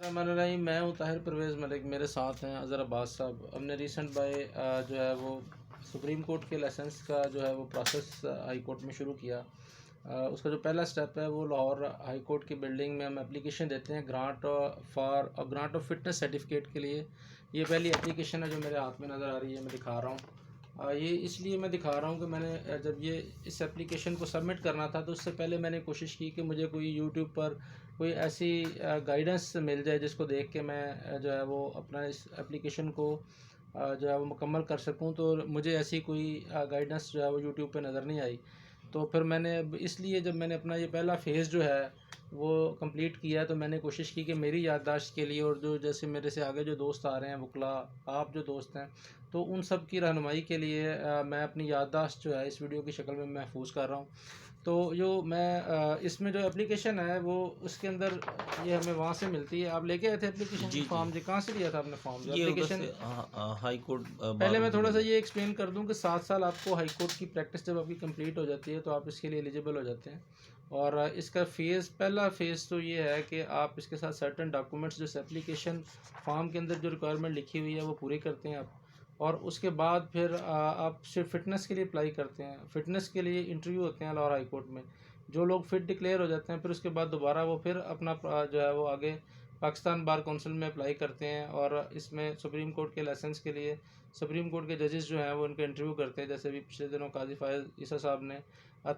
रही मैं हूँ ताहिर परवेज़ मलिक, मेरे साथ हैं अज़हर अब्बास साहब। हमने रिसेंट बाय जो है वो सुप्रीम कोर्ट के लाइसेंस का जो है वो प्रोसेस हाई कोर्ट में शुरू किया। उसका जो पहला स्टेप है वो लाहौर हाई कोर्ट की बिल्डिंग में हम एप्लीकेशन देते हैं ग्रांट ऑफ फिटनेस सर्टिफिकेट के लिए। ये पहली एप्लीकेशन है जो मेरे हाथ में नज़र आ रही है, मैं दिखा रहा हूँ। ये इसलिए मैं दिखा रहा हूँ कि मैंने जब ये इस एप्लीकेशन को सबमिट करना था तो उससे पहले मैंने कोशिश की कि मुझे कोई यूट्यूब पर कोई ऐसी गाइडेंस मिल जाए जिसको देख के मैं जो है वो अपना इस एप्लीकेशन को जो है वो मुकम्मल कर सकूं। तो मुझे ऐसी कोई गाइडेंस जो है वो यूट्यूब पे नज़र नहीं आई। तो फिर मैंने इसलिए जब मैंने अपना ये पहला फ़ेज़ जो है वो कंप्लीट किया तो मैंने कोशिश की कि मेरी याददाश्त के लिए और जो जैसे मेरे से आगे जो दोस्त आ रहे हैं वकला, आप जो दोस्त हैं, तो उन सब की रहनुमाई के लिए मैं अपनी याददाश्त जो है इस वीडियो की शक्ल में महफूज कर रहा हूँ। तो जो मैं इसमें जो एप्लीकेशन है वो उसके अंदर ये हमें वहाँ से मिलती है। आप लेके आए थे एप्लीकेशन जी, जी। फॉर्म जी, कहाँ से लिया था आपने फॉर्म जो ये उधर एप्लीकेशन? से हाई कोर्ट बार पहले मैं रूम से थोड़ा सा मिला। ये एक्सप्लेन कर दूं कि 7 साल आपको हाई कोर्ट की प्रैक्टिस जब आपकी कंप्लीट हो जाती है तो आप इसके लिए एलिजिबल हो जाते हैं। और इसका पहला फ़ेज़ तो ये है कि आप इसके साथ सर्टेन डॉक्यूमेंट्स जो एप्लीकेशन फॉर्म के अंदर जो रिक्वायरमेंट लिखी हुई है वो पूरी करते हैं आप। और उसके बाद फिर आप सिर्फ फ़िटनेस के लिए अप्लाई करते हैं। फ़िटनेस के लिए इंटरव्यू होते हैं लाहौर हाई कोर्ट में। जो लोग फ़िट डिक्लेयर हो जाते हैं फिर उसके बाद दोबारा वो फिर अपना जो है वो आगे पाकिस्तान बार कौंसिल में अप्लाई करते हैं। और इसमें सुप्रीम कोर्ट के लाइसेंस के लिए सुप्रीम कोर्ट के जजेस जो हैं वो उनके इंटरव्यू करते हैं। जैसे अभी पिछले दिनों काजी फायज ईसा साहब ने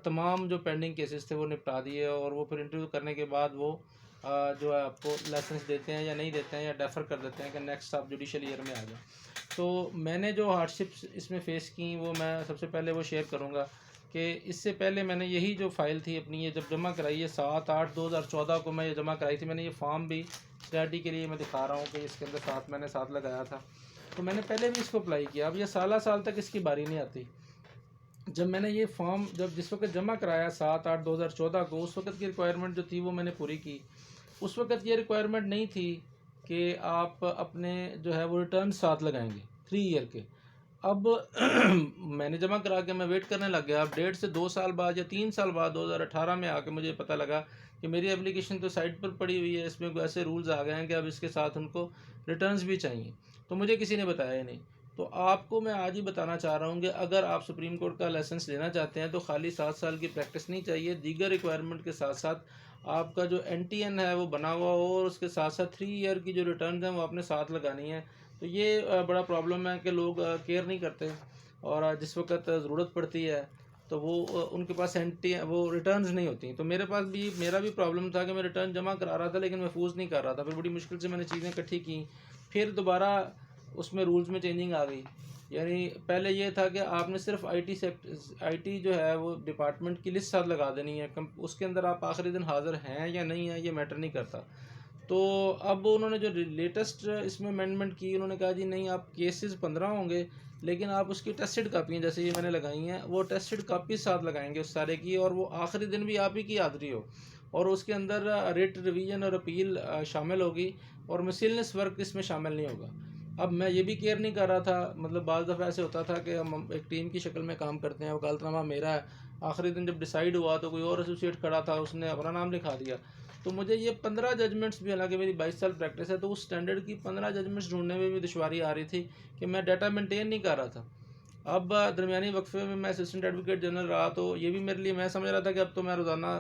तमाम जो पेंडिंग केसेस थे वो निपटा दिए और वो फिर इंटरव्यू करने के बाद वो जो है आपको लाइसेंस देते हैं या नहीं देते हैं या डेफर कर देते हैं कि नेक्स्ट आप जुडिशल ईयर में आ जाए। तो मैंने जो हार्डशिप्स इसमें फ़ेस की वो मैं सबसे पहले वो शेयर करूँगा कि इससे पहले मैंने यही जो फ़ाइल थी अपनी ये जब जमा कराई है 7/8/2014 को मैं ये जमा कराई थी। मैंने ये फॉर्म भी क्लैरिटी के लिए मैं दिखा रहा हूँ कि इसके अंदर मैंने साथ लगाया था। तो मैंने पहले भी इसको अप्लाई किया। अब ये साल तक इसकी बारी नहीं आती। जब मैंने ये फॉर्म जिस वक्त जमा कराया 7/8/2014 को, उस वक्त की रिक्वायरमेंट जो थी वो मैंने पूरी की। उस वक्त ये रिक्वायरमेंट नहीं थी कि आप अपने जो है वो रिटर्न साथ लगाएंगे 3 ईयर के। अब मैंने जमा करा के मैं वेट करने लग गया। अब 1.5 से 2 साल बाद या 3 साल बाद 2018 में आके मुझे पता लगा कि मेरी एप्लीकेशन तो साइट पर पड़ी हुई है, इसमें कोई ऐसे रूल्स आ गए हैं कि अब इसके साथ उनको रिटर्न्स भी चाहिए। तो मुझे किसी ने बताया ही नहीं। तो आपको मैं आज ही बताना चाह रहा हूँ कि अगर आप सुप्रीम कोर्ट का लाइसेंस लेना चाहते हैं तो खाली 7 साल की प्रैक्टिस नहीं चाहिए, दीगर रिक्वायरमेंट के साथ साथ आपका जो NTN है वो बना हुआ हो और उसके साथ साथ 3 ईयर की जो रिटर्न हैं वो आपने साथ लगानी है। तो ये बड़ा प्रॉब्लम है कि लोग केयर नहीं करते और जिस वक्त ज़रूरत पड़ती है तो वो उनके पास वो रिटर्न्स नहीं होती। तो मेरा भी प्रॉब्लम था कि मैं रिटर्न जमा करा रहा था लेकिन महफूज नहीं कर रहा था। फिर बड़ी मुश्किल से मैंने चीज़ें इकट्ठी की। फिर दोबारा उसमें रूल्स में चेंजिंग आ गई। यानी पहले ये था कि आपने सिर्फ आईटी जो है वो डिपार्टमेंट की लिस्ट साथ लगा देनी है। उसके अंदर आप आखिरी दिन हाज़िर हैं या नहीं है ये मैटर नहीं करता। तो अब उन्होंने जो लेटेस्ट इसमें अमेंडमेंट की, उन्होंने कहा जी नहीं, आप केसेस 15 होंगे लेकिन आप उसकी टेस्टेड कापियाँ जैसे ये मैंने लगाई हैं वो टेस्टेड कापी साथ लगाएंगे उस सारे की, और वो आखिरी दिन भी आप ही की हाज़िरी हो और उसके अंदर रेट रिवीजन और अपील शामिल होगी और मिसलेनियस वर्क इसमें शामिल नहीं होगा। अब मैं ये भी केयर नहीं कर रहा था, मतलब बाज़ दफ़ा ऐसे होता था कि हम एक टीम की शक्ल में काम करते हैं, वकालतनामा मेरा है, आखिरी दिन जब डिसाइड हुआ तो कोई और एसोसिएट खड़ा था, उसने अपना नाम लिखा दिया। तो मुझे ये 15 जजमेंट्स भी, हालांकि मेरी 22 साल प्रैक्टिस है तो उस स्टैंडर्ड की 15 जजमेंट्स ढूंढने में भी दुश्वारी आ रही थी कि मैं डाटा मेंटेन नहीं कर रहा था। अब दरमियानी वक्फे में मैं असिस्टेंट एडवोकेट जनरल रहा तो ये भी मेरे लिए, मैं समझ रहा था कि अब तो मैं रोज़ाना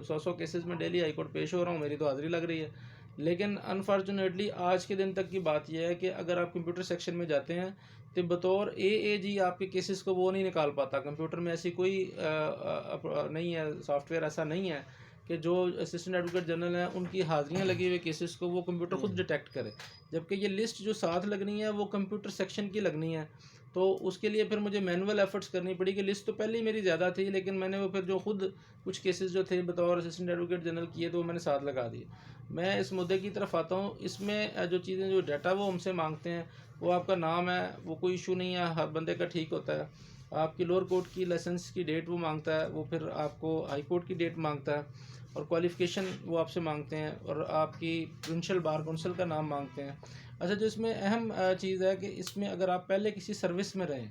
100 केसेस में डेली हाईकोर्ट पेश हो रहा हूँ, मेरी तो हाज़िरी लग रही है। लेकिन अनफॉर्चुनेटली आज के दिन तक की बात यह है कि अगर आप कंप्यूटर सेक्शन में जाते हैं तो बतौर AAG आपके केसेस को वो नहीं निकाल पाता। कंप्यूटर में ऐसी कोई नहीं है, सॉफ्टवेयर ऐसा नहीं है कि जो असिस्टेंट एडवोकेट जनरल हैं उनकी हाज़िरियाँ लगी हुई केसेस को वो कंप्यूटर खुद डिटेक्ट करे। जबकि ये लिस्ट जो साथ लगनी है वो कंप्यूटर सेक्शन की लगनी है। तो उसके लिए फिर मुझे मैनुअल एफर्ट्स करनी पड़ी कि लिस्ट तो पहले ही मेरी ज़्यादा थी लेकिन मैंने वो फिर जो खुद कुछ केसेस जो थे बतौर असिस्टेंट एडवोकेट जनरल किए तो वो मैंने साथ लगा दिए। मैं इस मुद्दे की तरफ आता हूँ। इसमें जो चीज़ें, जो डाटा वो हमसे मांगते हैं, वो आपका नाम है, वो कोई इशू नहीं है, हर बंदे का ठीक होता है। आपकी लोअर कोर्ट की लाइसेंस की डेट वो मांगता है, वो फिर आपको हाई कोर्ट की डेट मांगता है और क्वालिफ़िकेशन वो आपसे मांगते हैं और आपकी प्रोविंशियल बार काउंसिल का नाम मांगते हैं। अच्छा, जो इसमें अहम चीज़ है कि इसमें अगर आप पहले किसी सर्विस में रहें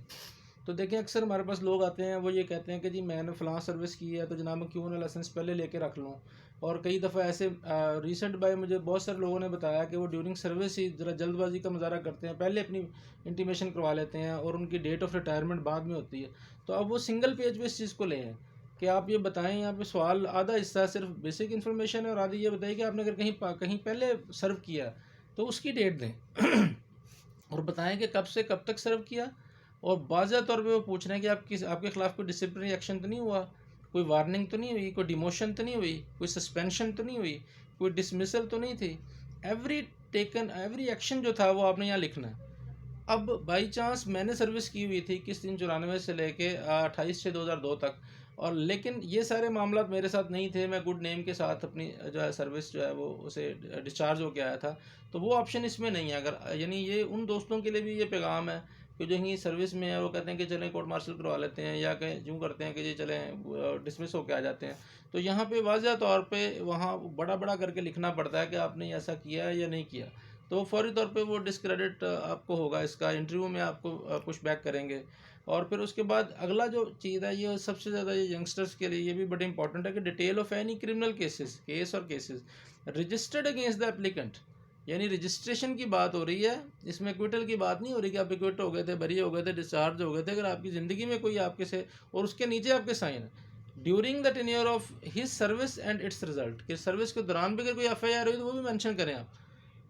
तो देखिए अक्सर हमारे पास लोग आते हैं वो ये कहते हैं कि जी मैंने फ़लाँ सर्विस की है तो जनाब मैं क्यों ना लाइसेंस पहले लेके रख लूँ। और कई दफ़ा ऐसे रिसेंट बाय मुझे बहुत सारे लोगों ने बताया कि वो ड्यूरिंग सर्विस ही ज़रा जल्दबाजी का मुजाहरा करते हैं, पहले अपनी इंटीमेशन करवा लेते हैं और उनकी डेट ऑफ रिटायरमेंट बाद में होती है। तो अब वो सिंगल पेज पे इस चीज़ को ले हैं कि आप ये बताएं, यहाँ पे सवाल आधा हिस्सा सिर्फ बेसिक इन्फॉर्मेशन है और आधी ये बताइए कि आपने अगर कहीं पहले सर्व किया तो उसकी डेट दें और बताएं कि कब से कब तक सर्व किया। और वाज़ह तौर पे वो पूछ रहे हैं कि आपके खिलाफ़ कोई डिसिप्लिनरी एक्शन तो नहीं हुआ, कोई वार्निंग तो नहीं हुई, कोई डिमोशन तो नहीं हुई, कोई सस्पेंशन तो नहीं हुई, कोई डिसमिसल तो नहीं थी। एवरी एक्शन जो था वो आपने यहाँ लिखना है। अब बाई चांस मैंने सर्विस की हुई थी 21/3/94 से लेके 28/6/2002 तक, और लेकिन ये सारे मामला मेरे साथ नहीं थे। मैं गुड नेम के साथ अपनी जो है सर्विस जो है वो उसे डिस्चार्ज होके आया था। तो वो ऑप्शन इसमें नहीं है। अगर यानी ये उन दोस्तों के लिए भी ये पैगाम है कि जो यहीं सर्विस में है वो कहते हैं कि चलें कोर्ट मार्शल करवा लेते हैं, या कहीं यूँ करते हैं कि जी चलें डिसमिस होके आ जाते हैं। तो यहाँ पे वाज़ह तौर पे वहाँ बड़ा बड़ा करके लिखना पड़ता है कि आपने ऐसा किया है या नहीं किया। तो फौरी तौर पे वो डिस्क्रेडिट आपको होगा, इसका इंटरव्यू में आपको पुश बैक करेंगे। और फिर उसके बाद अगला जो चीज़ है, ये सबसे ज़्यादा ये यंगस्टर्स के लिए ये भी बड़ी इंपॉर्टेंट है कि detail of any criminal cases registered against the applicant. यानी रजिस्ट्रेशन की बात हो रही है, इसमें एक्विटल की बात नहीं हो रही कि आप एक्विट हो गए थे, बरी हो गए थे, डिस्चार्ज हो गए थे। अगर आपकी ज़िंदगी में कोई आपके से और उसके नीचे आपके साइन है during the tenure of his service and it's result, कि सर्विस के दौरान भी अगर कोई FIR हुई तो वो भी मेंशन करें आप।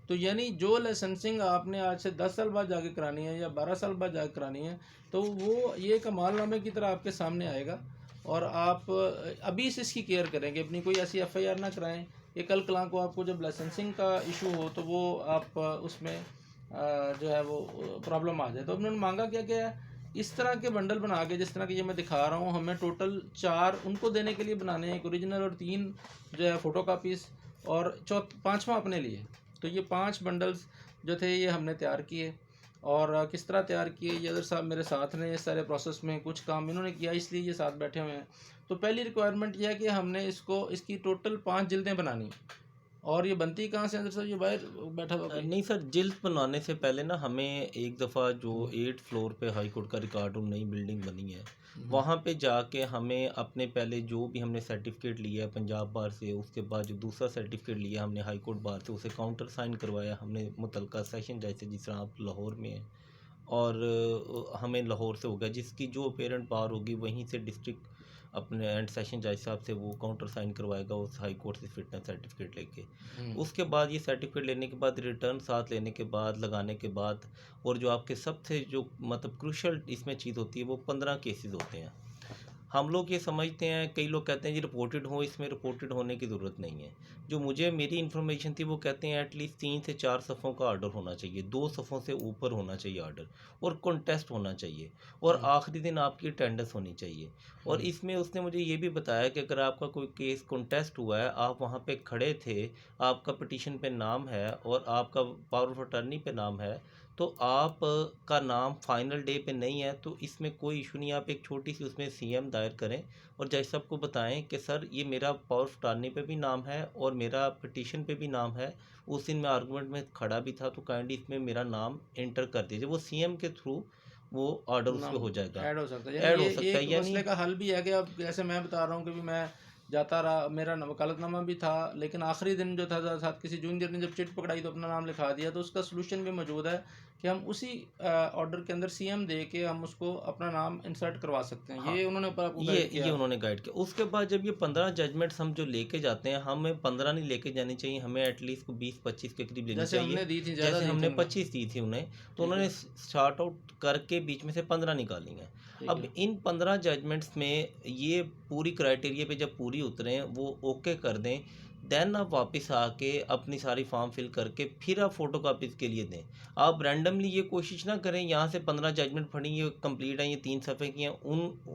तो यानी जो लाइसेंसिंग आपने आज से 10 साल बाद जाके करानी है या 12 साल बाद जाके करानी है, तो वो ये कमालनामे की तरह आपके सामने आएगा। और आप अभी से इसकी केयर करेंगे, अपनी कोई ऐसी FIR ना कराएं कि कल कलां को आपको जब लाइसेंसिंग का इशू हो तो वो आप उसमें जो है वो प्रॉब्लम आ जाए। तो उन्होंने मांगा क्या क्या है, इस तरह के बंडल बना के, जिस तरह के ये मैं दिखा रहा हूँ, हमें टोटल 4 उनको देने के लिए बनाने हैं, एक ओरिजिनल और 3 जो है फ़ोटो कापीज़, और पाँचवा अपने लिए। तो ये 5 बंडल्स जो थे ये हमने तैयार किए। और किस तरह तैयार किए, ये अदर साहब मेरे साथ ने इस सारे प्रोसेस में कुछ काम इन्होंने किया, इसलिए ये साथ बैठे हुए हैं। तो पहली रिक्वायरमेंट यह है कि हमने इसकी टोटल 5 जिल्दें बनानी। और ये बनती कहाँ से अंदर साहब, ये बाहर बैठा हुआ कोई? नहीं सर, जिल्द बनवाने से पहले ना हमें एक दफ़ा जो 8 फ्लोर पे हाई कोर्ट का रिकॉर्ड रूम नई बिल्डिंग बनी है, वहाँ पे जाके हमें अपने पहले जो भी हमने सर्टिफिकेट लिया है पंजाब बार से, उसके बाद जो दूसरा सर्टिफिकेट लिया हमने हाई कोर्ट बार से, उसे काउंटर साइन करवाया हमने मुतलका सेशन जैसे जिस तरह आप लाहौर में हैं, और हमें लाहौर से हो गया, जिसकी जो पेरेंट बार होगी वहीं से डिस्ट्रिक्ट अपने एंड सेशन जज साहब से वो काउंटर साइन करवाएगा उस हाई कोर्ट से फिटनेस सर्टिफिकेट लेके। उसके बाद ये सर्टिफिकेट लेने के बाद रिटर्न साथ लेने के बाद लगाने के बाद, और जो आपके सबसे जो मतलब क्रूशल इसमें चीज़ होती है वो 15 केसेस होते हैं। हम लोग ये समझते हैं, कई लोग कहते हैं जी रिपोर्टेड हो, इसमें रिपोर्टेड होने की ज़रूरत नहीं है। जो मुझे मेरी इन्फॉर्मेशन थी वो कहते हैं एटलीस्ट 3 से 4 सफ़ों का आर्डर होना चाहिए, 2 सफ़ों से ऊपर होना चाहिए आर्डर, और कॉन्टेस्ट होना चाहिए, और आखिरी दिन आपकी अटेंडेंस होनी चाहिए। और इसमें उसने मुझे ये भी बताया कि अगर आपका कोई केस कॉन्टेस्ट हुआ है, आप वहाँ पे खड़े थे, आपका पिटीशन पे नाम है और आपका पावर ऑफ अटर्नी पे नाम है, तो आप का नाम फाइनल डे पे नहीं है, तो इसमें कोई इशू नहीं। आप एक छोटी सी उसमें CM दायर करें और जज साहब को बताएं कि सर ये मेरा पावर ऑफ अटॉर्नी पे भी नाम है और मेरा पिटीशन पे भी नाम है, उस दिन मैं आर्गूमेंट में खड़ा भी था, तो काइंडली इसमें मेरा नाम एंटर कर दीजिए। वो CM के थ्रू वो ऑर्डर उस पर हो जाएगा, ऐड हो सकता है। ऐड यानी हो ये सकता है। एक यानी मसले का हल भी है कि अब जैसे मैं बता रहा हूँ कि भी मैं जाता रहा, मेरा वकालतनामा भी था, लेकिन आखिरी दिन जो था साथ किसी जूनियर ने जब चिट पकड़ाई तो अपना नाम लिखा दिया। तो उसका सलूशन भी मौजूद है कि हम उसी ऑर्डर के अंदर CM दे के हम उसको अपना नाम इंसर्ट करवा सकते हैं। हाँ, ये उन्होंने ऊपर आपको ये गाइड किया। उन्होंने गाइड किया। उसके बाद जब ये 15 जजमेंट्स हम जो लेके जाते हैं, हमें 15 नहीं लेके जानी चाहिए, हमें एटलीस्ट 20-25 के करीब लेनी जैसे चाहिए। हमने दी थी, ज़्यादा जैसे दी हमने थी 25 दी थी उन्हें, तो उन्होंने स्टार्ट आउट करके बीच में से 15 निकाली हैं। अब इन 15 जजमेंट्स में ये पूरी क्राइटेरिया पे जब पूरी उतरें, वो ओके कर दें, देन आप वापस आके अपनी सारी फॉर्म फिल करके फिर आप फ़ोटो कापीज़ के लिए दें। आप रैंडमली ये कोशिश ना करें यहाँ से 15 जजमेंट पढ़ी, ये कंप्लीट है, ये 3 सफ़े की हैं,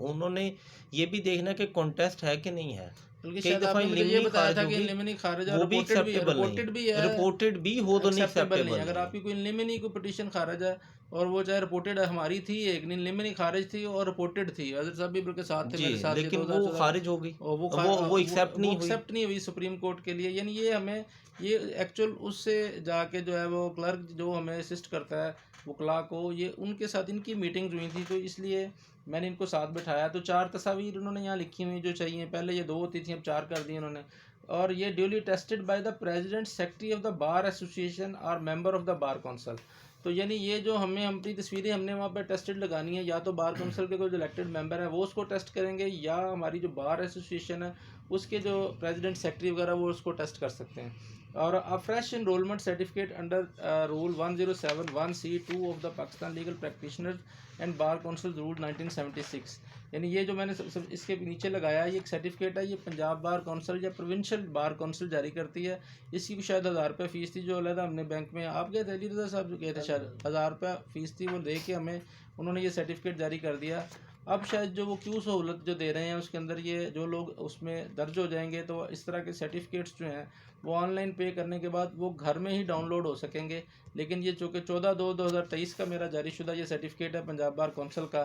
उन्होंने ये भी देखना कि कॉन्टेस्ट है कि नहीं है। बल्कि कई शायद दफ़ा आपने मुझे ये लिमनी बताया खारिज था कि होगी, लिमिनी खारिज वो भी एक्सेप्टेबल रिपोर्टेड भी है, रिपोर्टेड भी हो तो नहीं एक्सेप्टेबल नहीं। एक्सेप्टेबल अगर नहीं। आपकी कोई लिमिनी को पिटीशन खारिज है और वो चाहे रिपोर्टेड हमारी थी, एक नहीं लिमिनी खारिज थी और रिपोर्टेड थी, अजहर साहब भी बल्कि साथ थे जी, मेरे साथ, ये लेकिन वो 2014 खारिज हो गई, और वो एक्सेप्ट नहीं हुई। एक्सेप्ट नहीं हुई सुप्रीम कोर्ट के लिए। यानी ये हमें ये एक्चुअल उससे जाके जो है वो क्लर्क जो हमें असिस्ट करता है वकला को, ये उनके साथ इनकी मीटिंग हुई थी, तो इसलिए मैंने इनको साथ बिठाया। तो 4 तस्वीर उन्होंने यहाँ लिखी हुई जो चाहिए, पहले ये 2 होती थी, अब 4 कर दी उन्होंने। और ये duly tested by the president secretary of the bar association और member of the bar council. तो यानी ये जो हमें अपनी तस्वीरें हमने वहाँ पर टेस्टेड लगानी है, या तो बार काउंसिल के कोई जो इलेक्टेड मेंबर है वो उसको टेस्ट करेंगे, या हमारी जो बार एसोसिएशन है उसके जो प्रेसिडेंट सेक्रेटरी वगैरह वो उसको टेस्ट कर सकते हैं। और अ fresh enrolment certificate under rule 1071C2 of the Pakistan legal practitioner and bar council rule 1976, यानी ये जो मैंने सब इसके नीचे लगाया है, ये एक सर्टिफिकेट है, ये पंजाब बार काउंसिल या प्रोविंशियल बार काउंसिल जारी करती है। इसकी भी शायद 1000 रुपये फ़ीस थी, जो अलग हमने बैंक में, आप गए थे अली रज़ा साहब जो गए थे, शायद 1000 रुपये फ़ीस थी, वो दे के हमें उन्होंने ये सर्टिफिकेट जारी कर दिया। अब शायद जो वो क्यों सहूलत जो दे रहे हैं उसके अंदर ये जो लोग उसमें दर्ज हो जाएंगे तो इस तरह के सर्टिफिकेट्स जो हैं वो ऑनलाइन पे करने के बाद वो घर में ही डाउनलोड हो सकेंगे। लेकिन ये चूँकि 14/2/2023 का मेरा जारीशुदा ये सर्टिफिकेट है पंजाब बार काउंसिल का,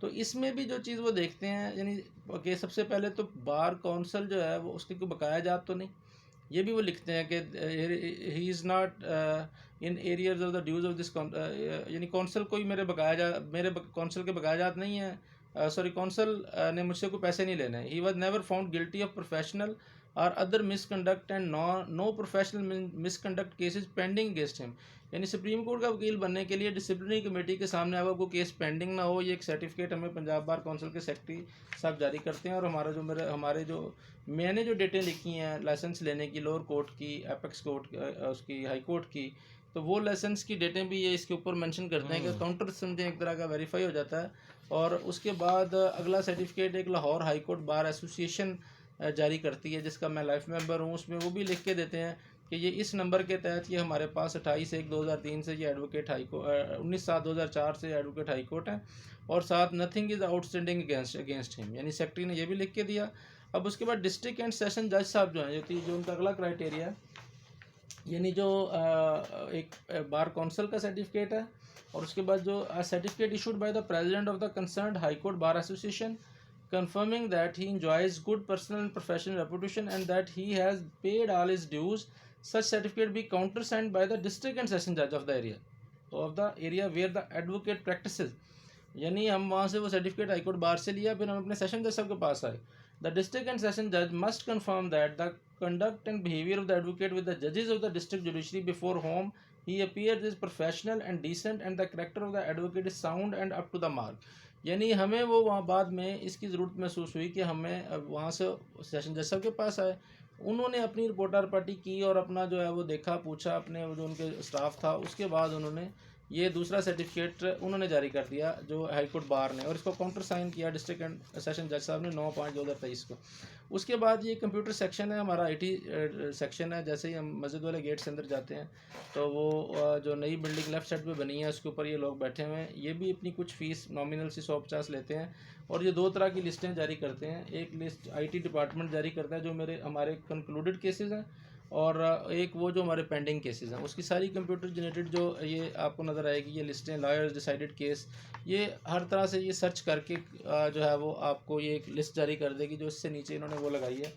तो इसमें भी जो चीज़ वो देखते हैं यानी कि सबसे पहले तो बार काउंसिल जो है वो उसकी कोई बकाया जात तो नहीं, ये भी वो लिखते हैं कि he is not in arrears of the dues of this, यानी कौंसल कोई मेरे कौंसल के बकाया जात नहीं है, सॉरी कौंसल ने मुझसे कोई पैसे नहीं लेने। He was never found guilty of professional और other misconduct and no professional misconduct cases pending against him, यानी सुप्रीम कोर्ट का वकील बनने के लिए डिसिप्लिनरी कमेटी के सामने अगर कोई केस पेंडिंग ना हो, ये एक सर्टिफिकेट हमें पंजाब बार काउंसिल के सेक्रेटरी साहब जारी करते हैं। और हमारे जो मैंने जो डेटें लिखी हैं लाइसेंस लेने की, लोअर कोर्ट की, एपेक्स कोर्ट उसकी, हाई कोर्ट की, तो वो लाइसेंस की डेटें भी ये इसके ऊपर मेंशन करते हैं कि काउंटर समझें एक तरह का वेरीफाई हो जाता है। और उसके बाद अगला सर्टिफिकेट एक Lahore high court bar association जारी करती है, जिसका मैं लाइफ मेंबर हूँ। उसमें वो भी लिख के देते हैं कि ये इस नंबर के तहत ये हमारे पास 28/1/2003 से ये एडवोकेट हाई कोर्ट, 19/7/2004 से एडवोकेट हाई कोर्ट है, और साथ nothing is outstanding against him, यानी सेक्रेटरी ने ये भी लिख के दिया। अब उसके बाद डिस्ट्रिक्ट एंड सेशन जज साहब जो हैं, जो उनका अगला क्राइटेरिया है, यानी जो एक बार काउंसिल का सर्टिफिकेट है, और उसके बाद जो certificate issued by the president of the concerned high court bar association confirming that he enjoys good personal and professional reputation and that he has paid all his dues. Such certificate be countersigned by the district and session judge of the area where the advocate practices. यानी हम वहाँ से वो certificate high court bar से लिया, फिर हम अपने सेशन जज साहब के पास आए। द डिस्ट्रिक्ट एंड सेशन जज must confirm that the conduct and behavior of the advocate with the judges of the district judiciary before whom he appears is professional and decent and the character of the advocate is sound and up to the mark. यानी हमें वो वहाँ बाद में इसकी ज़रूरत महसूस हुई कि हमें वहाँ से सेशन जज साहब के पास आए, उन्होंने अपनी रिपोर्टर पार्टी की और अपना जो है वो देखा, पूछा अपने जो उनके स्टाफ था, उसके बाद उन्होंने ये दूसरा सर्टिफिकेट उन्होंने जारी कर दिया जो हाई कोर्ट बार ने, और इसको काउंटर साइन किया डिस्ट्रिक्ट एंड सेशन जज साहब ने 9/5/2023 को। उसके बाद ये कंप्यूटर सेक्शन है हमारा, IT सेक्शन है। जैसे ही हम मस्जिद वाले गेट से अंदर जाते हैं तो वो जो नई बिल्डिंग लेफ़्ट साइड पे बनी है उसके ऊपर ये लोग बैठे हुए हैं, ये भी अपनी कुछ फ़ीस नॉमिनल सी 150 लेते हैं। और ये 2 तरह की लिस्टें जारी करते हैं, एक लिस्ट IT डिपार्टमेंट जारी करता है जो हमारे कंक्लूडेड केसेस हैं, और एक वो जो हमारे पेंडिंग केसेस हैं उसकी सारी कंप्यूटर जनरेटेड जो ये आपको नज़र आएगी, ये लिस्टें लॉयर्स डिसाइडेड केस, ये हर तरह से ये सर्च करके जो है वो आपको ये एक लिस्ट जारी कर देगी, जो इससे नीचे इन्होंने वो लगाई है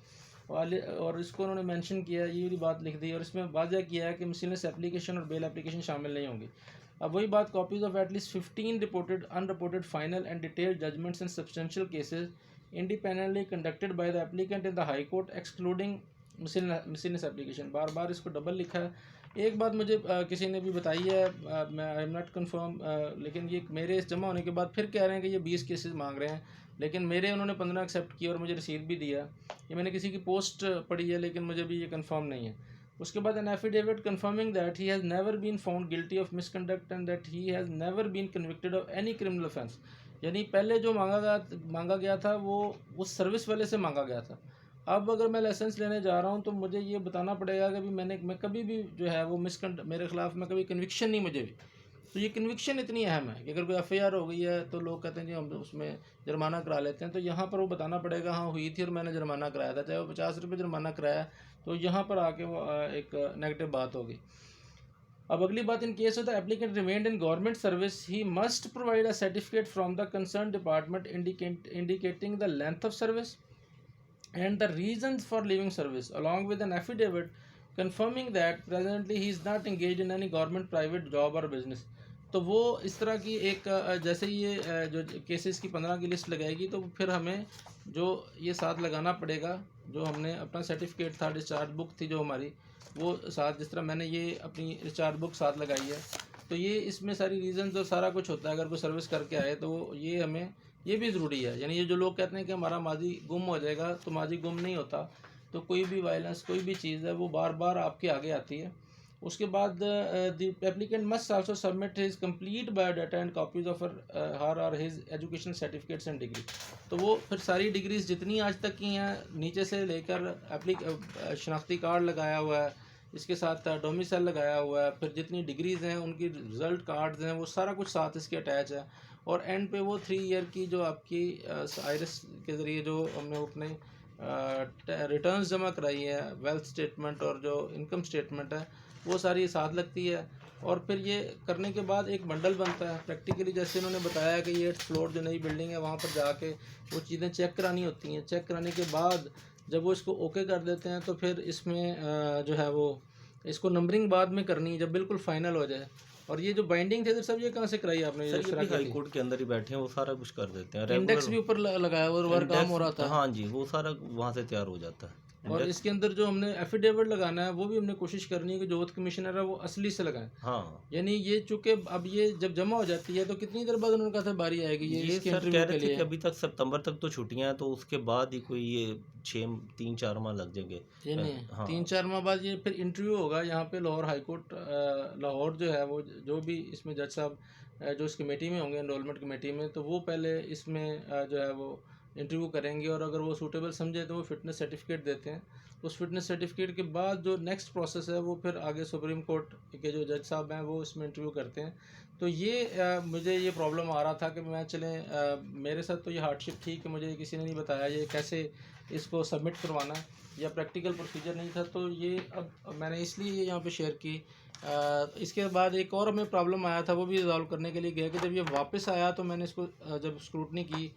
और इसको उन्होंने मेंशन किया है, ये वाली बात लिख दी है, और इसमें वाज़ह किया है कि मिसलेनियस एप्लीकेशन और बेल एप्लीकेशन शामिल नहीं होंगी। अब वही बात, copies of at least 15 reported unreported final and detailed judgments in substantial cases independently conducted by the applicant in the high court excluding miscellaneous application. बार बार इसको डबल लिखा है। एक बात मुझे किसी ने भी बताई है, मैं आई एम नॉट कन्फर्म, लेकिन ये मेरे इस जमा होने के बाद फिर कह रहे हैं कि ये 20 केसेस मांग रहे हैं, लेकिन मेरे उन्होंने 15 एक्सेप्ट किया और मुझे रसीद भी दिया। ये मैंने किसी की पोस्ट पढ़ी है, लेकिन मुझे भी ये कंफर्म नहीं है। उसके बाद an affidavit confirming that he has never been found guilty of misconduct and that he has never been convicted of any criminal offence. यानी पहले जो मांगा गया था वो उस सर्विस वाले से मांगा गया था। अब अगर मैं लाइसेंस लेने जा रहा हूँ तो मुझे ये बताना पड़ेगा कि मैं कभी भी जो है वो मेरे ख़िलाफ़ में कभी कन्विक्शन नहीं मुझे भी। तो ये कन्विक्शन इतनी अहम है कि अगर कोई FIR हो गई है तो लोग कहते हैं जी हम उसमें जुर्माना करा लेते हैं, तो यहाँ पर वो बताना पड़ेगा हाँ हुई थी और मैंने जुर्माना कराया था, चाहे वो 50 रुपये जुर्माना कराया, तो यहाँ पर आके वो एक नेगेटिव बात होगी। अब अगली बात, in case of the applicant remained in government service he must provide a certificate from the concern department indicating the length of service and the reasons for leaving service along with an affidavit confirming that presently he is not engaged in any government private job or business। तो वो इस तरह की एक जैसे ही ये जो cases की 15 की लिस्ट लगाएगी तो फिर हमें जो ये साथ लगाना पड़ेगा जो हमने अपना सर्टिफिकेट था, डिस्चार्ज बुक थी जो हमारी, वो साथ, जिस तरह मैंने ये अपनी डिस्चार्ज बुक साथ लगाई है, तो ये इसमें सारी रीज़न्स और सारा कुछ होता है। अगर कोई सर्विस करके आए तो ये हमें, ये भी ज़रूरी है। यानी ये जो लोग कहते हैं कि हमारा माजी गुम हो जाएगा, तो माजी गुम नहीं होता। तो कोई भी वायलेंस, कोई भी चीज़ है, वो बार बार आपके आगे आती है। उसके बाद the applicant must also submit his complete biodata and copies of her और his education certificates and degree. तो वो फिर सारी डिग्रीज जितनी आज तक की हैं, नीचे से लेकर शनाख्ती कार्ड लगाया हुआ है, इसके साथ डोमिसाइल लगाया हुआ है, फिर जितनी डिग्रीज़ हैं उनकी रिज़ल्ट कार्ड्स हैं, वो सारा कुछ साथ इसके अटैच है। और एंड पे वो 3 ईयर की जो आपकी आयरस के ज़रिए जो हमने अपने रिटर्न्स जमा कराई है, वेल्थ स्टेटमेंट और जो इनकम स्टेटमेंट है, वो सारी साथ लगती है। और फिर ये करने के बाद एक बंडल बनता है। प्रैक्टिकली जैसे उन्होंने बताया कि ये 8th फ्लोर जो नई बिल्डिंग है, वहाँ पर जाके वो चीज़ें चेक करानी होती हैं। चेक कराने के बाद जब वो इसको ओके कर देते हैं, तो फिर इसमें जो है वो इसको नंबरिंग बाद में करनी है, जब बिल्कुल फाइनल हो जाए। और ये जो बाइंडिंग थे सर, ये कहाँ से कराई आपने? सर ये भी हाई कोर्ट के अंदर ही बैठे हैं, वो सारा कुछ कर देते हैं। इंडेक्स भी ऊपर लगाया हुआ, वर्क काम हो रहा था। हाँ जी, वो सारा वहाँ से तैयार हो जाता है। और इसके अंदर जो हमने एफिडेविट लगाना है, वो भी हमने कोशिश करनी है कि जो वक्त कमिश्नर है वो असली से लगाएं। हाँ, यानी ये चूँकि अब ये जब जमा हो जाती है, तो कितनी देर बाद उन्होंने कहा था बारी आएगी ये इसके सर इंटरव्यू कह के रहे थे लिए? कि अभी तक सितंबर तक तो छुट्टियां हैं, तो उसके बाद ही कोई ये 3-4 माह लग जाएंगे। यानी हाँ 3-4 माह बाद ये फिर इंटरव्यू होगा यहाँ पे लाहौर हाई कोर्ट। लाहौर जो है वो जो भी इसमें जज साहब जो इस कमेटी में होंगे, एनरोलमेंट कमेटी में, तो वो पहले इसमें जो है वो इंटरव्यू करेंगे, और अगर वो सूटेबल समझे तो वो फिटनेस सर्टिफिकेट देते हैं। उस फिटनेस सर्टिफिकेट के बाद जो नेक्स्ट प्रोसेस है, वो फिर आगे सुप्रीम कोर्ट के जो जज साहब हैं वो इसमें इंटरव्यू करते हैं। तो ये मुझे ये प्रॉब्लम आ रहा था कि मैं मेरे साथ तो ये हार्डशिप थी कि मुझे किसी ने नहीं बताया ये कैसे इसको सबमिट करवाना है, या प्रैक्टिकल प्रोसीजर नहीं था। तो ये अब मैंने इसलिए ये यहाँ पे शेयर की। इसके बाद एक और हमें प्रॉब्लम आया था, वो भी रिजॉल्व करने के लिए गया कि जब ये वापस आया, तो मैंने इसको जब स्क्रूटनी की,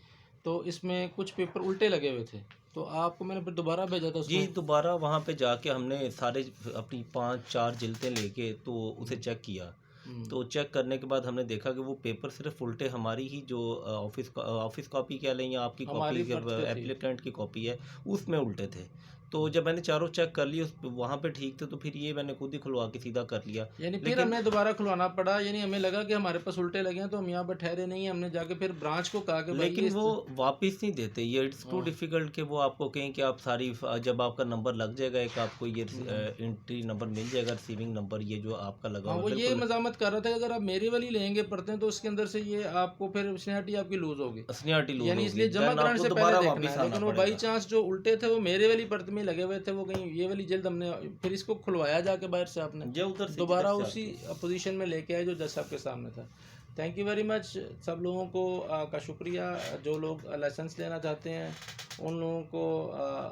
तो इसमें कुछ पेपर उल्टे लगे हुए थे। तो आपको मैंने फिर दोबारा भेजा था जी, उसमें। दोबारा वहाँ पे जाके हमने सारे अपनी 5-4 जिल्दें लेके तो उसे चेक किया। तो चेक करने के बाद हमने देखा कि वो पेपर सिर्फ उल्टे, हमारी ही जो ऑफिस कॉपी कह लें या आपकी हमारी कॉपी फर्स्ट पे थी। एप्लीकेंट की कॉपी है, उसमें उल्टे थे। तो जब मैंने चारों चेक कर लिए, उस वहाँ पे ठीक थे, तो फिर ये मैंने खुद ही खुलवा के सीधा कर लिया। यानी फिर लेकिन हमें दोबारा खुलवाना पड़ा। यानी हमें लगा कि हमारे पास उल्टे लगे हैं, तो हम यहाँ पर ठहरे नहीं हैं। हमने जाके फिर ब्रांच को कहा कि भाई लेकिन ये वो वापस नहीं देते। ये इट्स टू हाँ। डिफ़िकल्ट कि वो आपको कहें कि आप सारी जब आपका नंबर लग जाएगा, एक आपको ये एंट्री नंबर मिल जाएगा, रिसीविंग नंबर ये जो आपका लगा हाँ, हुआ वो ये बिल्कुल मज़ामत कर रहा था कि अगर आप मेरी वाली लेंगे पढ़ते हैं, तो उसके अंदर से ये आपको फिर स्नैटी आपकी लूज़ होगी। सीनियरिटी लूज यानी होगी, इसलिए जमा देन कराने आपको से पहले दोबारा देखना वापस है। आना लेकिन वो बाई पड़ेगा। चांस जो उल्टे थे, वो मेरे वाली परत में लगे हुए थे, वो कहीं ये वाली जल्द हमने फिर इसको खुलवाया जाके बाहर से आपने, ये उधर से दोबारा जिधर से उसी आती है। पोजीशन में लेके आए जो जज साहब के सामने था। Thank you very much. सब लोगों को का शुक्रिया। जो लोग लाइसेंस लेना चाहते हैं, उन लोगों को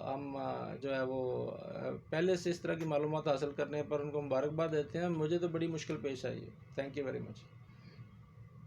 हम जो है वो पहले से इस तरह की मालूमात हासिल करने पर उनको मुबारकबाद देते हैं। मुझे तो बड़ी मुश्किल पेश आई है। Thank you very much.